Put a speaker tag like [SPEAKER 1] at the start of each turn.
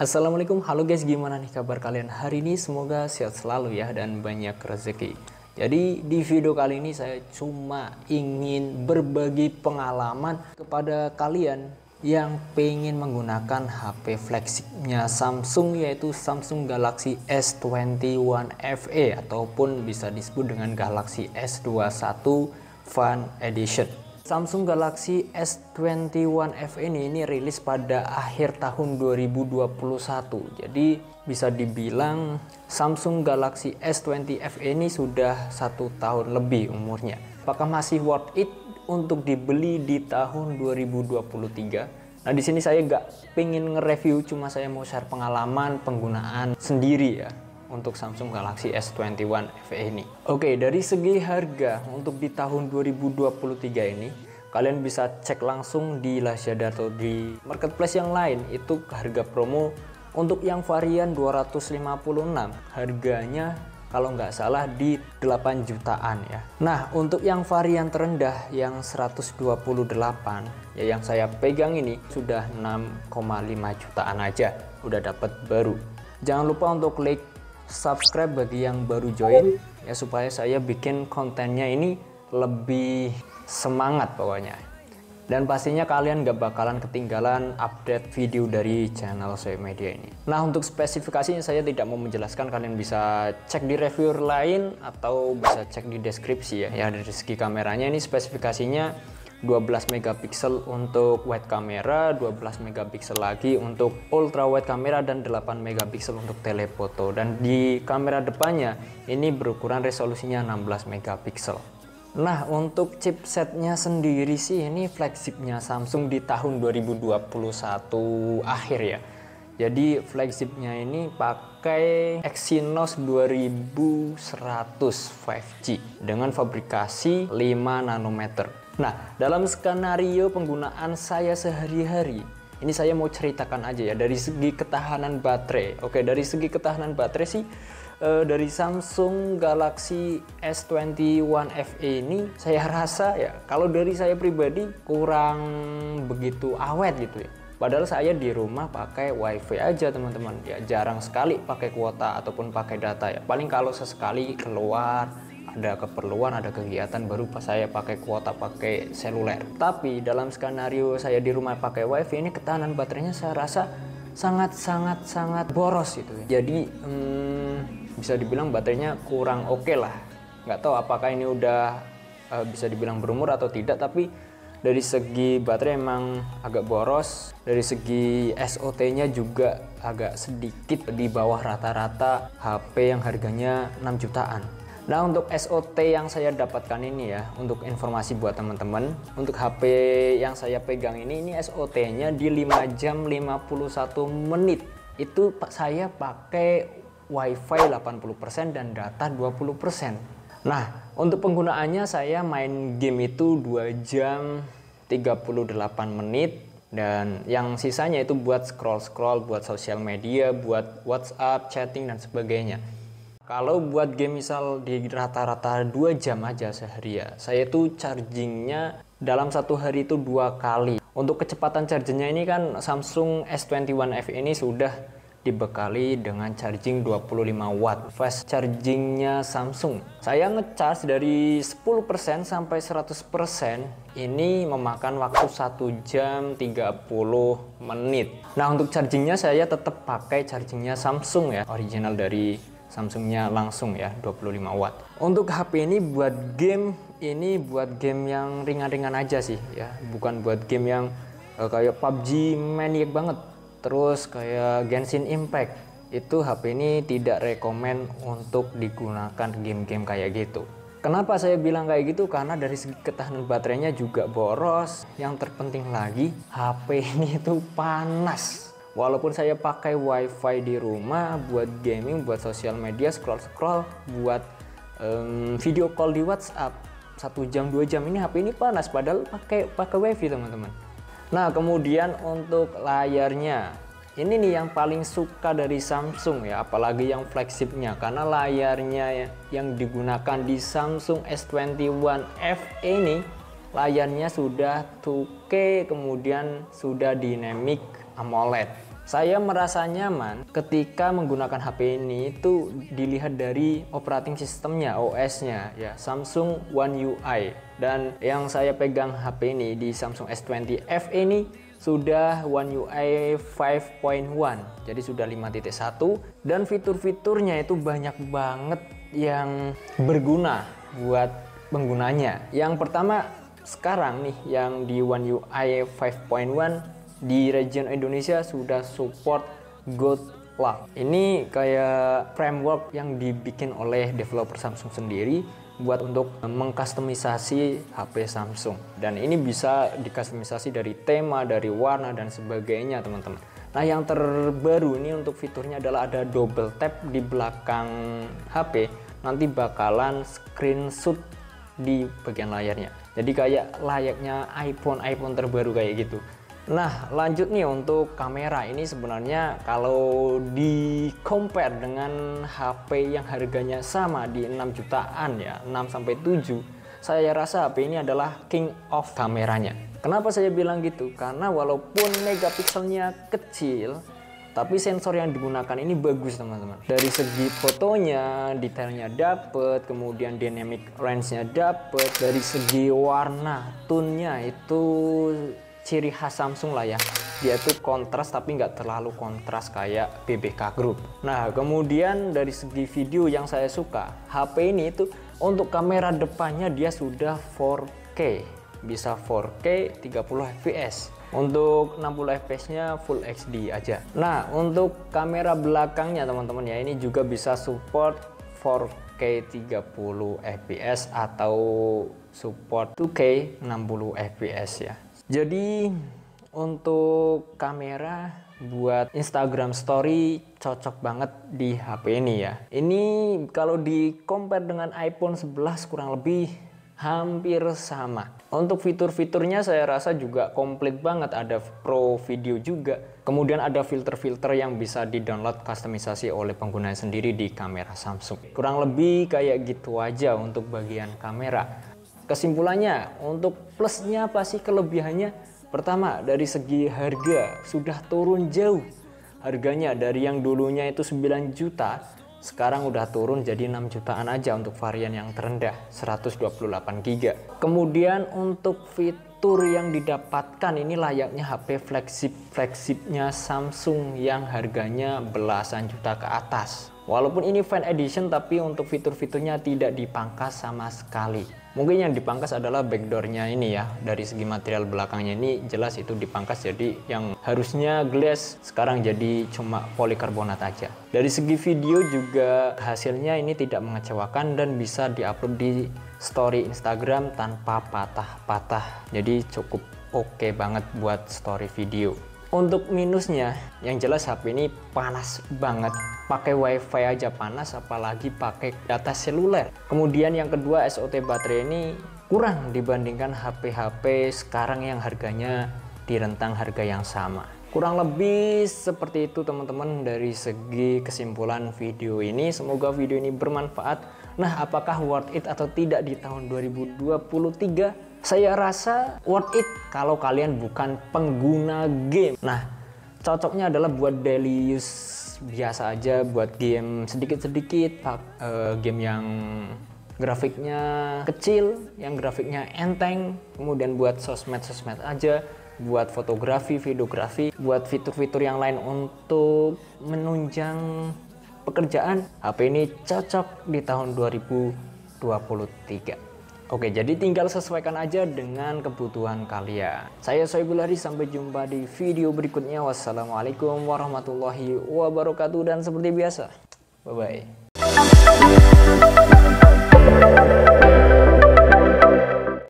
[SPEAKER 1] Assalamualaikum, halo guys, gimana nih kabar kalian hari ini? Semoga sehat selalu ya dan banyak rezeki. Jadi di video kali ini saya cuma ingin berbagi pengalaman kepada kalian yang pengen menggunakan HP flagshipnya Samsung, yaitu Samsung Galaxy S21 FE ataupun bisa disebut dengan Galaxy S21 Fan Edition. Samsung Galaxy S21 FE ini rilis pada akhir tahun 2021. Jadi bisa dibilang Samsung Galaxy S20 FE ini sudah 1 tahun lebih umurnya. Apakah masih worth it untuk dibeli di tahun 2023? Nah, di sini saya nggak pengen nge-review, cuma saya mau share pengalaman penggunaan sendiri ya untuk Samsung Galaxy S21 FE ini. Oke, dari segi harga untuk di tahun 2023 ini kalian bisa cek langsung di Lazada atau di marketplace yang lain, itu harga promo untuk yang varian 256 harganya kalau nggak salah di 8 jutaan ya. Nah, untuk yang varian terendah yang 128 ya yang saya pegang ini sudah 6,5 jutaan aja udah dapat baru. Jangan lupa untuk like, subscribe bagi yang baru join ya, supaya saya bikin kontennya ini lebih semangat pokoknya. Dan pastinya kalian gak bakalan ketinggalan update video dari channel saya media ini. Nah, untuk spesifikasinya saya tidak mau menjelaskan, kalian bisa cek di reviewer lain atau bisa cek di deskripsi ya. Ya, dari segi kameranya ini spesifikasinya 12 megapiksel untuk wide kamera, 12 megapiksel lagi untuk ultra wide kamera, dan 8 megapiksel untuk telefoto. Dan di kamera depannya ini berukuran resolusinya 16 megapiksel. Nah, untuk chipsetnya sendiri sih ini flagshipnya Samsung di tahun 2021 akhir ya. Jadi flagshipnya ini pakai Exynos 2100 5G dengan fabrikasi 5 nanometer. Nah, dalam skenario penggunaan saya sehari-hari, ini saya mau ceritakan aja ya dari segi ketahanan baterai. Oke, dari segi ketahanan baterai sih dari Samsung Galaxy S21 FE ini saya rasa ya, kalau dari saya pribadi kurang begitu awet gitu ya. Padahal saya di rumah pakai wifi aja teman-teman ya, jarang sekali pakai kuota ataupun pakai data ya. Paling kalau sesekali keluar ada keperluan, ada kegiatan, baru pas saya pakai kuota, pakai seluler. Tapi dalam skenario saya di rumah pakai wifi ini, ketahanan baterainya saya rasa sangat boros gitu ya. Jadi bisa dibilang baterainya kurang oke lah. Nggak tahu apakah ini udah bisa dibilang berumur atau tidak, tapi dari segi baterai emang agak boros. Dari segi SOT-nya juga agak sedikit di bawah rata-rata HP yang harganya 6 jutaan. Nah, untuk SOT yang saya dapatkan ini ya, untuk informasi buat teman-teman, untuk HP yang saya pegang ini SOT-nya di 5 jam 51 menit. Itu saya pakai WiFi 80% dan data 20%. Nah, untuk penggunaannya saya main game itu 2 jam 38 menit, dan yang sisanya itu buat scroll-scroll, buat sosial media, buat WhatsApp, chatting dan sebagainya. Kalau buat game misal di rata-rata 2 jam aja sehari ya, saya tuh chargingnya dalam satu hari itu 2 kali. Untuk kecepatan chargingnya ini kan Samsung S21 FE ini sudah dibekali dengan charging 25 watt fast chargingnya Samsung. Saya ngecharge dari 10% sampai 100% ini memakan waktu 1 jam 30 menit. Nah, untuk chargingnya saya tetap pakai chargingnya Samsung ya, original dari Samsungnya langsung ya, 25 watt. Untuk HP ini buat game yang ringan-ringan aja sih ya, bukan buat game yang kayak PUBG maniak banget, terus kayak Genshin Impact. Itu HP ini tidak rekomen untuk digunakan game-game kayak gitu. Kenapa saya bilang kayak gitu? Karena dari segi ketahanan baterainya juga boros. Yang terpenting lagi, HP ini itu panas. Walaupun saya pakai wifi di rumah buat gaming, buat sosial media, scroll-scroll, buat video call di WhatsApp 1 jam 2 jam ini HP ini panas, padahal pakai wifi teman-teman. Nah, kemudian untuk layarnya ini nih yang paling suka dari Samsung ya, apalagi yang flagshipnya, karena layarnya yang digunakan di Samsung S21 FE ini layarnya sudah 2K, kemudian sudah dynamic AMOLED. Saya merasa nyaman ketika menggunakan HP ini itu dilihat dari operating systemnya, OS-nya ya, Samsung One UI. Dan yang saya pegang HP ini di Samsung S20 FE ini sudah One UI 5.1, jadi sudah 5.1, dan fitur-fiturnya itu banyak banget yang berguna buat penggunanya. Yang pertama sekarang nih yang di One UI 5.1 di region Indonesia sudah support Gold Lock. Ini kayak framework yang dibikin oleh developer Samsung sendiri buat untuk mengkustomisasi HP Samsung. Dan ini bisa dikustomisasi dari tema, dari warna dan sebagainya, teman-teman. Nah, yang terbaru ini untuk fiturnya adalah ada double tap di belakang HP. Nanti bakalan screenshot di bagian layarnya. Jadi kayak layaknya iPhone terbaru kayak gitu. Nah, lanjut nih untuk kamera ini, sebenarnya kalau di compare dengan HP yang harganya sama di 6 jutaan ya, 6-7, saya rasa HP ini adalah king of kameranya. Kenapa saya bilang gitu? Karena walaupun megapikselnya kecil, tapi sensor yang digunakan ini bagus, teman-teman. Dari segi fotonya, detailnya dapet, kemudian dynamic range-nya dapet, dari segi warna, tone-nya itu ciri khas Samsung lah ya. Dia tuh kontras tapi nggak terlalu kontras kayak BBK Group. Nah, kemudian dari segi video yang saya suka, HP ini itu untuk kamera depannya dia sudah 4K, bisa 4K 30 fps. Untuk 60 fps nya Full HD aja. Nah, untuk kamera belakangnya teman-teman ya, ini juga bisa support 4K 30 fps atau support 2K 60 fps ya. Jadi untuk kamera buat Instagram Story cocok banget di HP ini ya. Ini kalau di compare dengan iPhone 11 kurang lebih hampir sama. Untuk fitur-fiturnya saya rasa juga komplit banget, ada Pro Video juga. Kemudian ada filter-filter yang bisa di-download kustomisasi oleh pengguna sendiri di kamera Samsung. Kurang lebih kayak gitu aja untuk bagian kamera. Kesimpulannya, untuk plusnya apa sih, kelebihannya? Pertama, dari segi harga sudah turun jauh. Harganya dari yang dulunya itu 9 juta, sekarang udah turun jadi 6 jutaan aja untuk varian yang terendah, 128 GB. Kemudian untuk fitur yang didapatkan ini layaknya HP flagshipnya Samsung yang harganya belasan juta ke atas. Walaupun ini Fan Edition, tapi untuk fitur-fiturnya tidak dipangkas sama sekali. Mungkin yang dipangkas adalah backdoornya ini ya. Dari segi material belakangnya ini jelas itu dipangkas, jadi yang harusnya glass sekarang jadi cuma polikarbonat aja. Dari segi video juga hasilnya ini tidak mengecewakan dan bisa diupload di story Instagram tanpa patah-patah. Jadi cukup oke banget buat story video. Untuk minusnya, yang jelas HP ini panas banget. Pakai wifi aja panas, apalagi pakai data seluler. Kemudian yang kedua, SOT baterai ini kurang dibandingkan HP-HP sekarang yang harganya di rentang harga yang sama. Kurang lebih seperti itu teman-teman dari segi kesimpulan video ini. Semoga video ini bermanfaat. Nah, apakah worth it atau tidak di tahun 2023? Saya rasa worth it kalau kalian bukan pengguna game. Nah, cocoknya adalah buat daily use biasa aja, buat game sedikit-sedikit, game yang grafiknya kecil, yang grafiknya enteng, kemudian buat sosmed-sosmed aja, buat fotografi, videografi, buat fitur-fitur yang lain untuk menunjang pekerjaan. HP ini cocok di tahun 2023. Oke, jadi tinggal sesuaikan aja dengan kebutuhan kalian. Saya Soebul Hadi, sampai jumpa di video berikutnya. Wassalamualaikum warahmatullahi wabarakatuh, dan seperti biasa, bye-bye.